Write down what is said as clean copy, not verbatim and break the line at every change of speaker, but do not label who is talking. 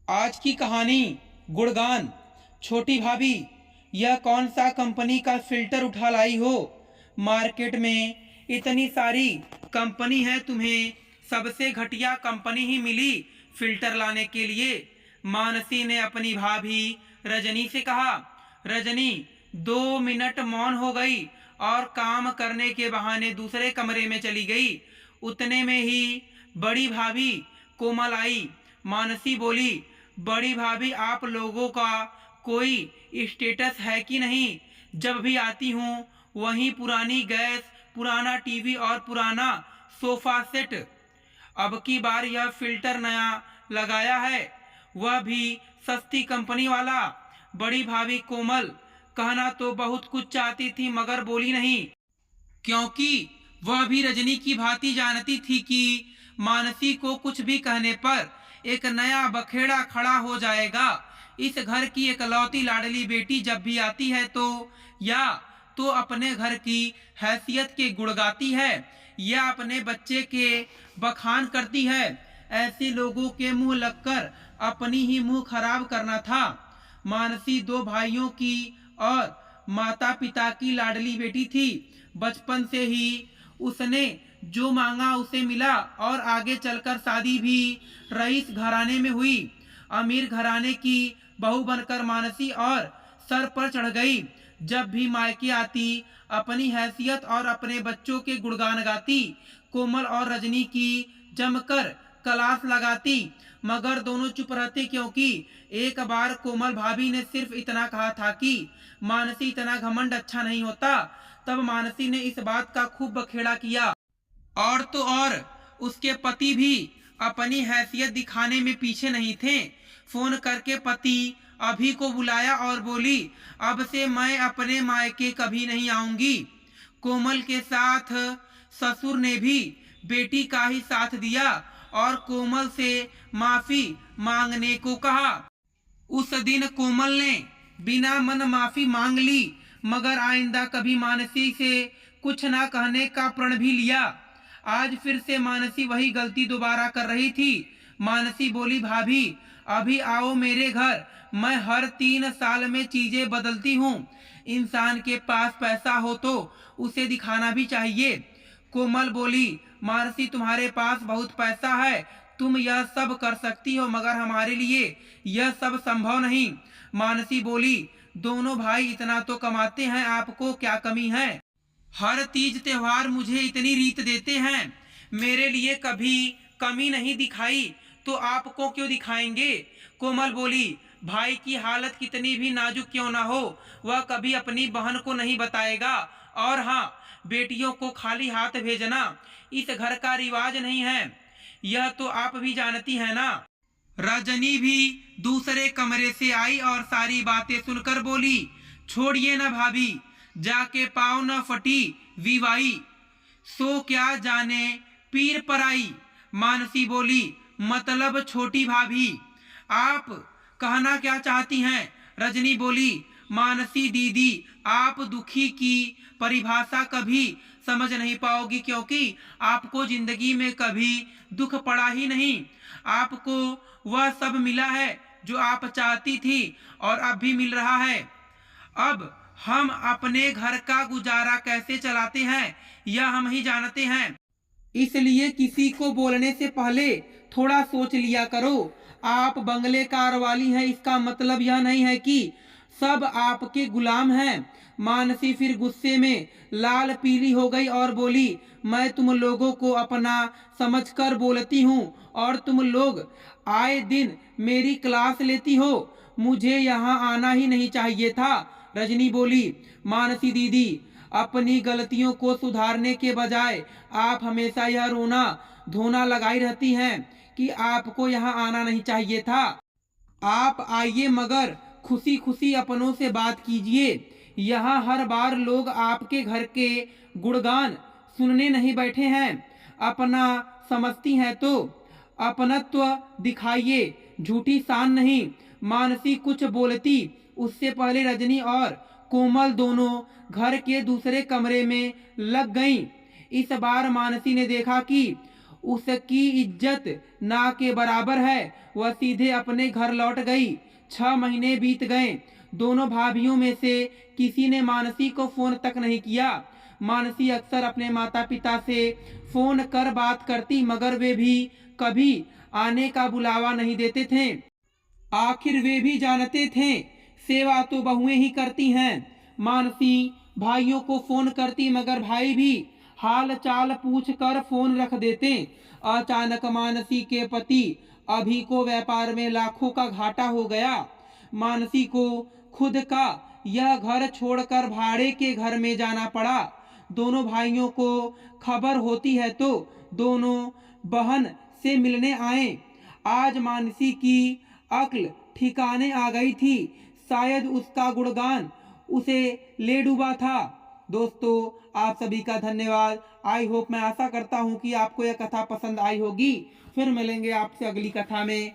आज की कहानी गुणगान। छोटी भाभी, यह कौन सा कंपनी का फिल्टर उठा लाई हो? मार्केट में इतनी सारी कंपनी है, तुम्हें सबसे घटिया कंपनी ही मिली फिल्टर लाने के लिए। मानसी ने अपनी भाभी रजनी से कहा। रजनी 2 मिनट मौन हो गई और काम करने के बहाने दूसरे कमरे में चली गई। उतने में ही बड़ी भाभी कोमल आई। मानसी बोली, बड़ी भाभी, आप लोगों का कोई स्टेटस है कि नहीं? जब भी आती हूँ वहीं पुरानी गैस, पुराना टीवी और पुराना सोफा सेट। अब की बार यह फिल्टर नया लगाया है, वह भी सस्ती कंपनी वाला। बड़ी भाभी कोमल कहना तो बहुत कुछ चाहती थी मगर बोली नहीं, क्योंकि वह भी रजनी की भांति जानती थी कि मानसी को कुछ भी कहने पर एक नया बखेड़ा खड़ा हो जाएगा। इस घर की इकलौती लाडली बेटी जब भी आती है तो या तो अपने घर की हैसियत के गुण गाती है या अपने बच्चे के बखान करती है। ऐसे लोगों के मुंह लगकर अपनी ही मुंह खराब करना था। मानसी 2 भाइयों की और माता पिता की लाडली बेटी थी। बचपन से ही उसने जो मांगा उसे मिला और आगे चलकर शादी भी रईस घराने में हुई। अमीर घराने की बहू बनकर मानसी और सर पर चढ़ गई। जब भी मायके आती अपनी हैसियत और अपने बच्चों के गुणगान गाती। कोमल और रजनी की जमकर क्लास लगाती, मगर दोनों चुप रहते, क्योंकि एक बार कोमल भाभी ने सिर्फ इतना कहा था कि मानसी, इतना घमंड अच्छा नहीं होता। तब मानसी ने इस बात का खूब बखेड़ा किया। और तो और उसके पति भी अपनी हैसियत दिखाने में पीछे नहीं थे। फोन करके पति अभी को बुलाया और बोली, अब से मैं अपने मायके कभी नहीं आऊंगी। कोमल के साथ ससुर ने भी बेटी का ही साथ दिया और कोमल से माफी मांगने को कहा। उस दिन कोमल ने बिना मन माफी मांग ली, मगर आइंदा कभी मानसी से कुछ ना कहने का प्रण भी लिया। आज फिर से मानसी वही गलती दोबारा कर रही थी। मानसी बोली, भाभी अभी आओ मेरे घर, मैं हर 3 साल में चीजें बदलती हूँ। इंसान के पास पैसा हो तो उसे दिखाना भी चाहिए। कोमल बोली, मानसी तुम्हारे पास बहुत पैसा है, तुम यह सब कर सकती हो, मगर हमारे लिए यह सब संभव नहीं। मानसी बोली, दोनों भाई इतना तो कमाते हैं, आपको क्या कमी है? हर तीज त्योहार मुझे इतनी रीत देते हैं, मेरे लिए कभी कमी नहीं दिखाई, तो आपको क्यों दिखाएंगे? कोमल बोली, भाई की हालत कितनी भी नाजुक क्यों ना हो, वह कभी अपनी बहन को नहीं बताएगा। और हाँ, बेटियों को खाली हाथ भेजना इस घर का रिवाज नहीं है, यह तो आप भी जानती हैं ना। रजनी भी दूसरे कमरे से आई और सारी बातें सुनकर बोली, छोड़िए ना भाभी, जाके पाँव न फटी विवाई, सो क्या जाने पीर पर आई। मानसी बोली, मतलब छोटी भाभी आप कहना क्या चाहती हैं? रजनी बोली, मानसी दीदी, आप दुखी की परिभाषा कभी समझ नहीं पाओगी, क्योंकि आपको जिंदगी में कभी दुख पड़ा ही नहीं। आपको वह सब मिला है जो आप चाहती थी और अब भी मिल रहा है। अब हम अपने घर का गुजारा कैसे चलाते हैं यह हम ही जानते हैं, इसलिए किसी को बोलने से पहले थोड़ा सोच लिया करो। आप बंगले कार वाली हैं, इसका मतलब यह नहीं है कि सब आपके गुलाम हैं। मानसी फिर गुस्से में लाल पीली हो गई और बोली, मैं तुम लोगों को अपना समझकर बोलती हूँ और तुम लोग आए दिन मेरी क्लास लेती हो, मुझे यहाँ आना ही नहीं चाहिए था। रजनी बोली, मानसी दीदी, अपनी गलतियों को सुधारने के बजाय आप हमेशा यह रोना धोना लगाई रहती हैं कि आपको यहाँ आना नहीं चाहिए था। आप आइए, मगर खुशी खुशी अपनों से बात कीजिए। यहाँ हर बार लोग आपके घर के गुणगान सुनने नहीं बैठे हैं। अपना समझती हैं तो अपनत्व दिखाइए, झूठी शान नहीं। मानसी कुछ बोलती उससे पहले रजनी और कोमल दोनों घर के दूसरे कमरे में लग गईं। इस बार मानसी ने देखा कि उसकी इज्जत ना के बराबर है। वह सीधे अपने घर लौट गई। 6 महीने बीत गए। दोनों भाभियों में से किसी ने मानसी को फोन तक नहीं किया। मानसी अक्सर अपने माता पिता से फोन कर बात करती, मगर वे भी कभी आने का बुलावा नहीं देते थे। आखिर वे भी जानते थे सेवा तो बहुएं ही करती हैं। मानसी भाइयों को फोन करती, मगर भाई भी हाल चाल पूछ कर फोन रख देते। अचानक मानसी के पति अभी को व्यापार में लाखों का घाटा हो गया। मानसी को खुद का यह घर छोड़कर भाड़े के घर में जाना पड़ा। दोनों भाइयों को खबर होती है तो दोनों बहन से मिलने आए। आज मानसी की अक्ल ठिकाने आ गई थी। शायद उसका गुणगान उसे ले डूबा था। दोस्तों, आप सभी का धन्यवाद। आई होप, मैं आशा करता हूँ कि आपको यह कथा पसंद आई होगी। फिर मिलेंगे आपसे अगली कथा में।